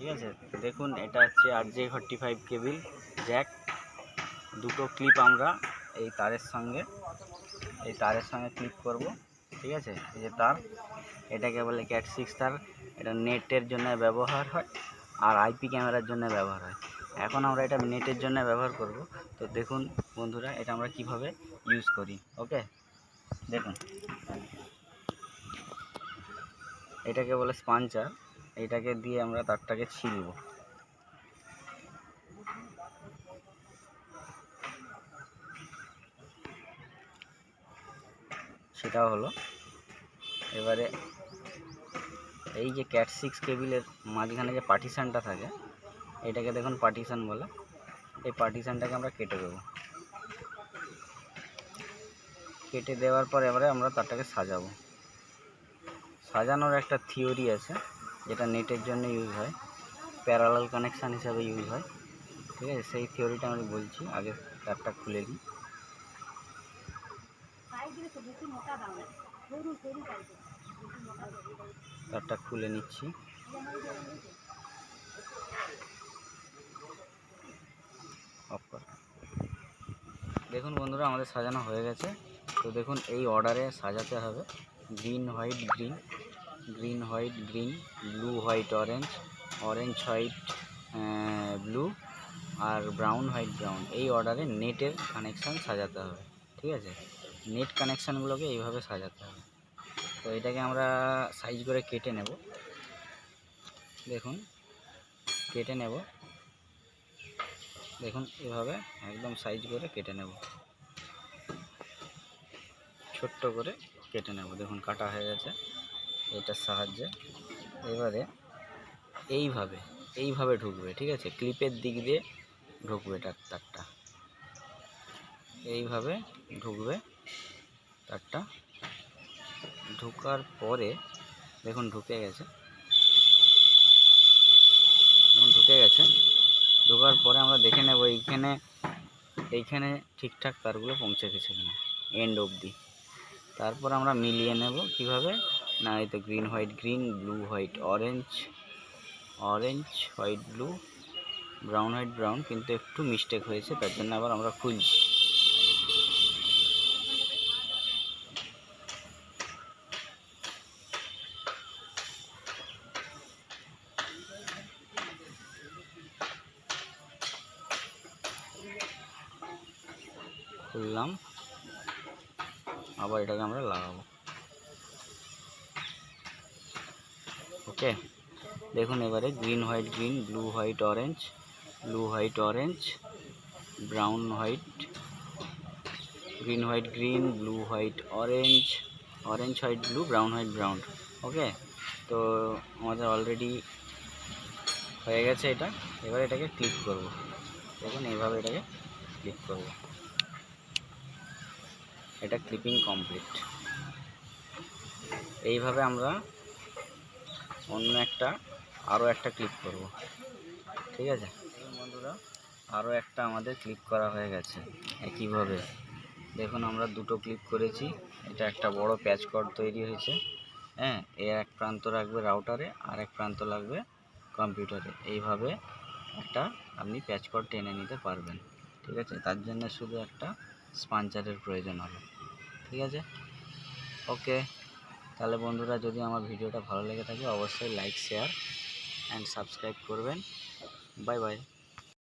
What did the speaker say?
ঠিক আছে। দেখুন এটা হচ্ছে RJ45 কেবিল জ্যাক, দুটো ক্লিপ আমরা এই তারের সঙ্গে ক্লিপ করব। ঠিক আছে, এই যে তার, এটাকে বলে Cat6 তার। এটা নেটের জন্য ব্যবহার হয় আর আইপি ক্যামেরার জন্য ব্যবহার হয়। এখন আমরা এটা নেটের জন্য ব্যবহার করব। তো দেখুন বন্ধুরা, এটা আমরা কিভাবে ইউজ করি। ওকে, দেখুন এটাকে বলে স্পাঞ্চার। এটাকে দিয়ে আমরা তারটাকে ছিলব। সেটা হলো, এবারে এই যে Cat6 কেবিলের মাঝখানে যে পার্টিশানটা থাকে, এটাকে দেখুন পার্টিশান বলে। এই পার্টিশানটাকে আমরা কেটে দেবো। কেটে দেওয়ার পর এবারে আমরা তারটাকে সাজাবো। সাজানোর একটা থিওরি আছে, যেটা নেটের জন্য ইউজ হয়, প্যারালাল কানেকশান হিসাবে ইউজ হয়। ঠিক আছে, সেই থিওরিটা আমি বলছি। আগে তারটা খুলে নিই। তারটা খুলে নিচ্ছি। দেখুন বন্ধুরা, আমাদের সাজানো হয়ে গেছে। তো দেখুন এই অর্ডারে সাজাতে হবে: green white green, green white green, blue white orange, orange white blue, আর ব্রাউন হোয়াইট ব্রাউন। এই অর্ডারে নেটের কানেকশান সাজাতে হবে। ঠিক আছে, নেট কানেকশানগুলোকে এইভাবে সাজাতে হবে। তো এটাকে আমরা সাইজ করে কেটে নেব। দেখুন কেটে নেব, দেখুন এভাবে একদম সাইজ করে কেটে নেব, ছোট্ট করে কেটে নেব। দেখুন কাটা হয়ে গেছে এটার সাহায্যে। এবারে এইভাবে ঢুকবে। ঠিক আছে, ক্লিপের দিক দিয়ে ঢুকবে তারটা, এইভাবে ঢুকবে তারটা। ঢোকার পরে দেখুন ঢুকে গেছে, ঢোকার পরে আমরা দেখে নেব এইখানে ঠিকঠাক তারগুলো পৌঁছে গেছে কিনা এন্ড অবধি। তারপর আমরা মিলিয়ে নেব কিভাবে না, এই তো green white green, blue white orange, orange white blue, brown white brown, কিন্তু একটু মিস্টেক হয়েছে, তার জন্য আবার আমরা খুলছি। খুললাম, আবার এটাকে আমরা লাগাবো। ওকে, দেখুন এবারে green white green, blue white orange, blue white orange, brown white, green white green, blue white orange, orange white blue, brown white brown. Okay, তো আমাদের অলরেডি হয়ে গেছে এটা। এবার এটাকে ক্লিক করব। দেখুন এইভাবে এটাকে ক্লিক করব। এটা ক্লিপিং কমপ্লিট। এইভাবে আমরা অন্য আরও একটা ক্লিক করব। ঠিক আছে বন্ধুরা, আরও একটা আমাদের ক্লিক করা হয়ে গেছে একইভাবে। দেখুন আমরা দুটো ক্লিক করেছি। এটা একটা বড় প্যাচ কর্ড তৈরি হয়েছে। হ্যাঁ, এর এক প্রান্ত রাখবে রাউটারে, আর এক প্রান্ত লাগবে কম্পিউটারে। এইভাবে একটা আপনি প্যাচ কর্ড টেনে নিতে পারবেন। ঠিক আছে, তার জন্য শুধু একটা স্পাঞ্চারের প্রয়োজন হবে। ঠিক আছে, ওকে। তাহলে বন্ধুরা, যদি আমার ভিডিওটা ভালো লেগে থাকে অবশ্যই লাইক, শেয়ার অ্যান্ড সাবস্ক্রাইব করবেন। Bye bye.